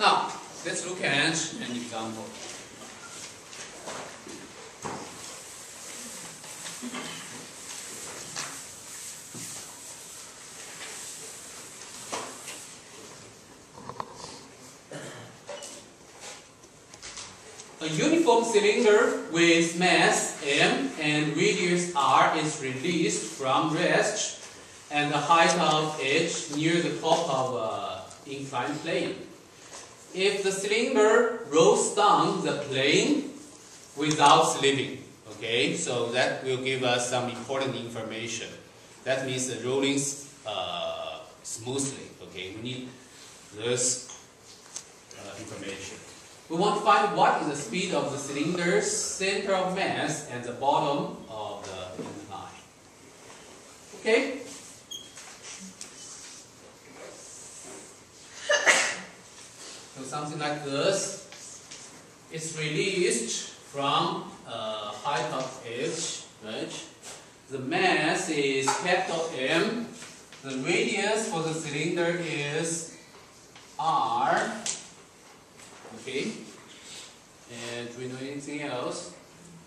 Now, let's look at an example. A uniform cylinder with mass m and radius r is released from rest and the height of h near the top of an inclined plane. If the cylinder rolls down the plane without slipping, okay, so that will give us some important information. That means the rolling smoothly, okay, we need this information. We want to find what is the speed of the cylinder's center of mass and the bottom of the incline. Okay? So something like this is released from height of h, right? The mass is capital M. The radius for the cylinder is r. Okay, and do we know anything else?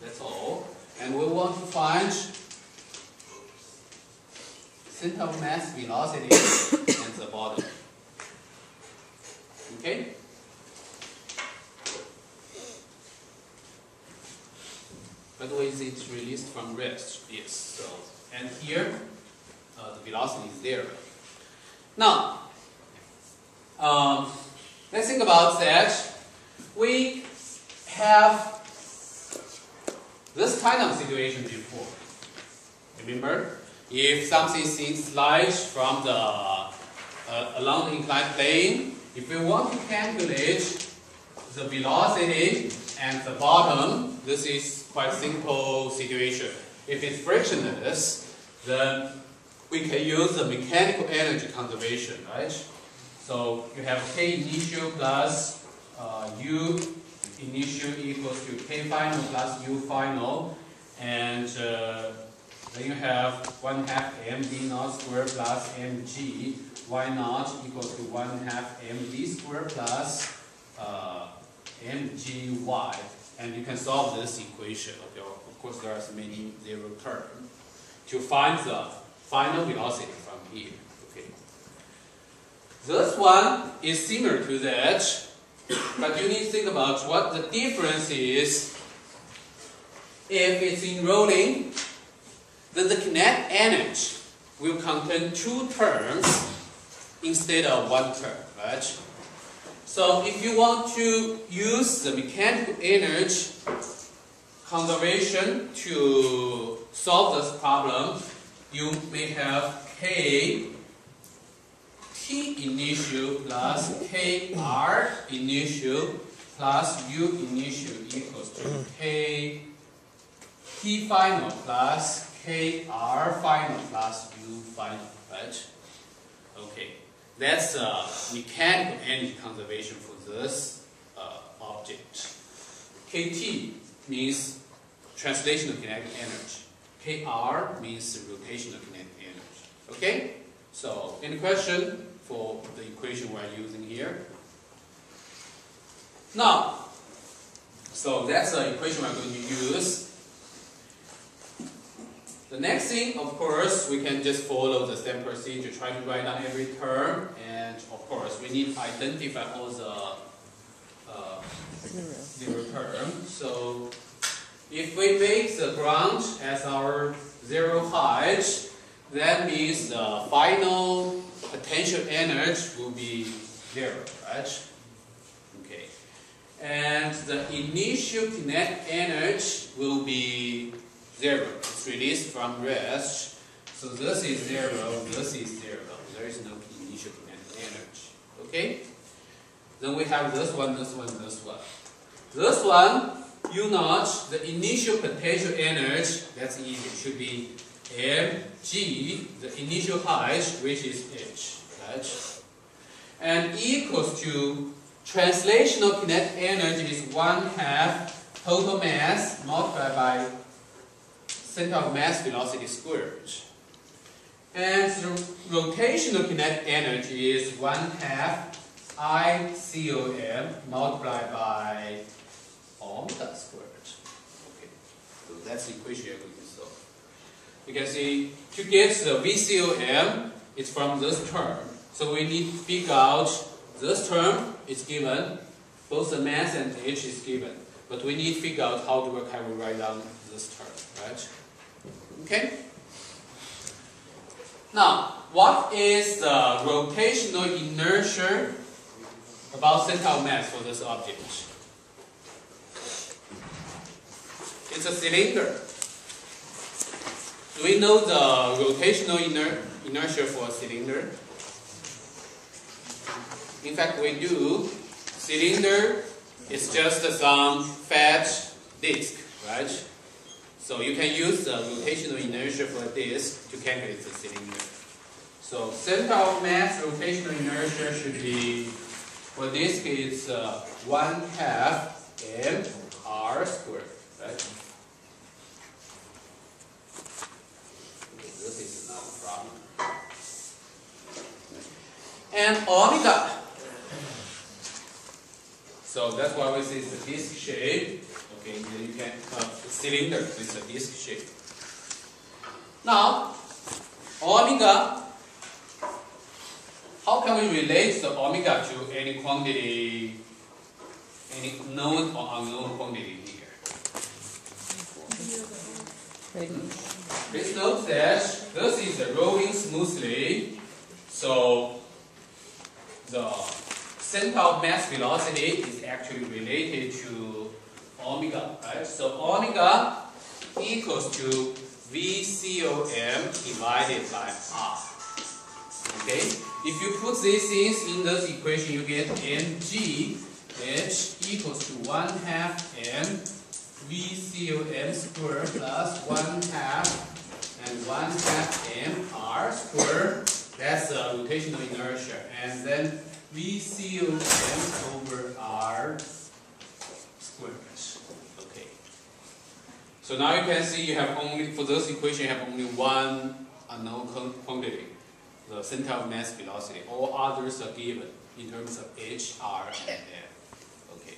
That's all. And we want to find center of mass, velocity, and the bottom. Okay? By the way, is it released from rest? Yes. So, and here, the velocity is 0. Now, let's think about that. We have this kind of situation before. Remember, if something slides from the along the inclined plane, if we want to calculate the velocity and the bottom, this is quite simple situation. If it's frictionless, then we can use the mechanical energy conservation, right? So you have K initial plus U initial equals to K final plus U final, and then you have 1/2 mv naught squared plus mg y naught equals to 1/2 mv squared plus mgy, and you can solve this equation. Of course, there are many zero terms to find the final velocity from here. Okay, this one is similar to that. But you need to think about what the difference is. If it's in rolling, then the kinetic energy will contain 2 terms instead of 1 term, right? So if you want to use the mechanical energy conservation to solve this problem, you may have K T initial plus Kr initial plus U initial equals to K T final plus Kr final plus U final, right? Okay, that's mechanical energy conservation for this object. Kt means translational kinetic energy. Kr means rotational kinetic energy. Okay? So, any question for the equation we're using here? Now, so that's the equation we're going to use. The next thing, of course, we can just follow the same procedure, try to write down every term, and of course, we need to identify all the zero terms. So, if we make the ground as our zero height, that means the final potential energy will be 0, right? Okay. And the initial kinetic energy will be 0. It's released from rest. So this is 0, this is 0. There is no initial kinetic energy. Okay? Then we have this one, this one, this one. This one, U naught, the initial potential energy, that's easy. It should be mg, the initial height, which is h, right? And equals to translational kinetic energy is 1/2 total mass multiplied by center of mass velocity squared. And the rotational kinetic energy is 1/2 IC VCOM multiplied by omega squared. Okay, so that's the equation you're going to solve. You can see to get the VCOM, it's from this term. So we need to figure out this term is given, both the mass and h is given. But we need to figure out how can we write down this term, right? Okay? Now, what is the rotational inertia about center of mass for this object? It's a cylinder. Do we know the rotational inertia for a cylinder? In fact, we do. Cylinder is just some fat disk, right? So you can use the rotational inertia for a disk to calculate the cylinder. So center of mass rotational inertia should be, for disk it's 1/2 mr squared, right? Okay, this is not a problem. And omega. So that's why we say it's a disk shape. Okay, then you can have a cylinder with a disk shape. Now, omega, how can we relate the omega to any quantity, any known or unknown quantity here? Please note that this is rolling smoothly, so the center of mass velocity is actually related to omega, right? So omega equals to VCOM divided by R. Okay? If you put these things in this equation, you get mg h equals to 1/2 m VCOM squared plus 1/2 and 1/2 mr squared. That's the rotational inertia. And then VCOM over R squared. Okay. So now you can see you have only, for this equation, you have only one unknown quantity, the center of mass velocity. All others are given in terms of h, r, and m. Okay.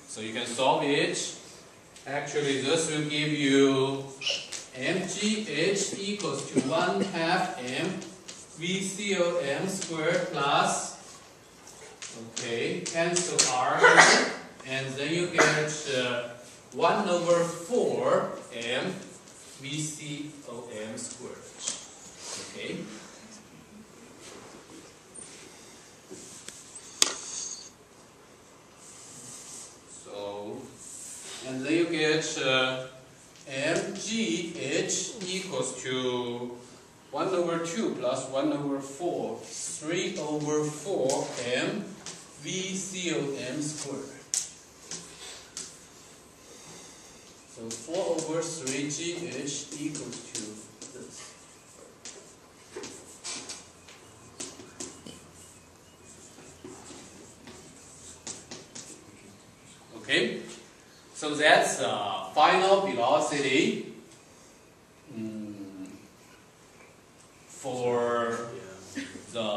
So you can solve it. Actually, this will give you mgh equals to 1/2 m VCOM squared plus, okay, cancel r, and then you get 1/4 m VCOM squared. Okay. So, and then you get mgh equals to 1/2 plus 1/4, 3/4 m VCOM squared. So 4/3gh equals to this. Okay, so that's the final velocity for the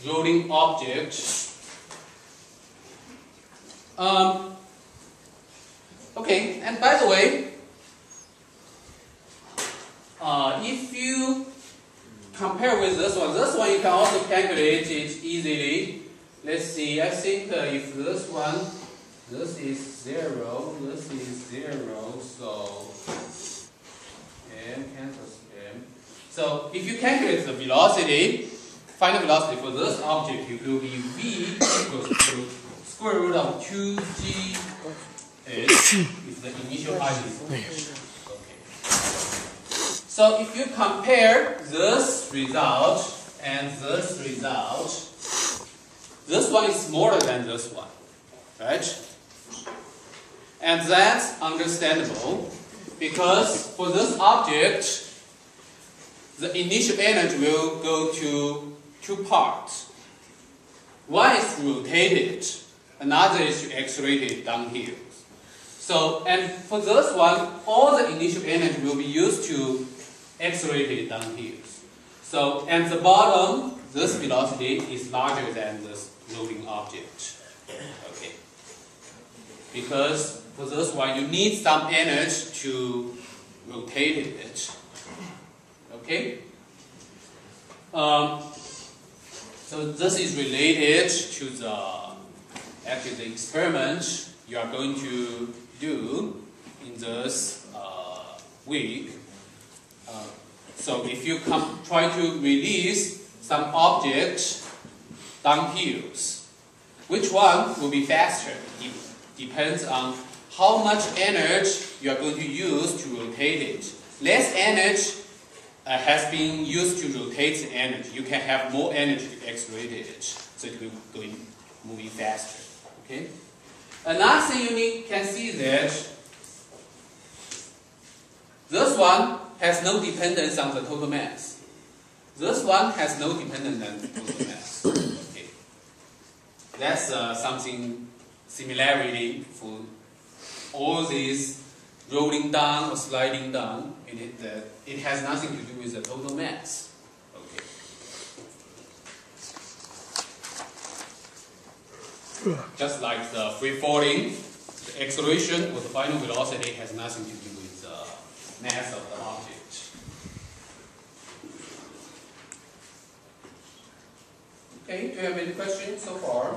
rolling object. Okay, and by the way, if you compare with this one you can also calculate it easily. Let's see, I think if this one, this is 0, this is 0, so m cancels m. So if you calculate the velocity, final velocity for this object, it will be v equals to square root of 2g if the initial height is okay. So if you compare this result and this result, this one is smaller than this one, right? And that's understandable because for this object, the initial energy will go to two parts. One is rotated, another is accelerated downhill. So, and for this one, all the initial energy will be used to accelerate it downhill. So, at the bottom, this velocity is larger than this rolling object. Okay. Because for this one, you need some energy to rotate it. Okay. So this is related to the experiment you are going to do in this week. So if you try to release some object down hills, which one will be faster? Depends on how much energy you are going to use to rotate it. Less energy has been used to rotate the energy. You can have more energy to accelerate it, so it will go moving faster. Okay. Another thing you can see that this one has no dependence on the total mass. This one has no dependence on the total mass. Okay. That's something similarity for all these rolling down or sliding down. It has nothing to do with the total mass. Okay. Just like the free falling, the acceleration or the final velocity has nothing to do with the mass of the object. Okay, do you have any questions so far?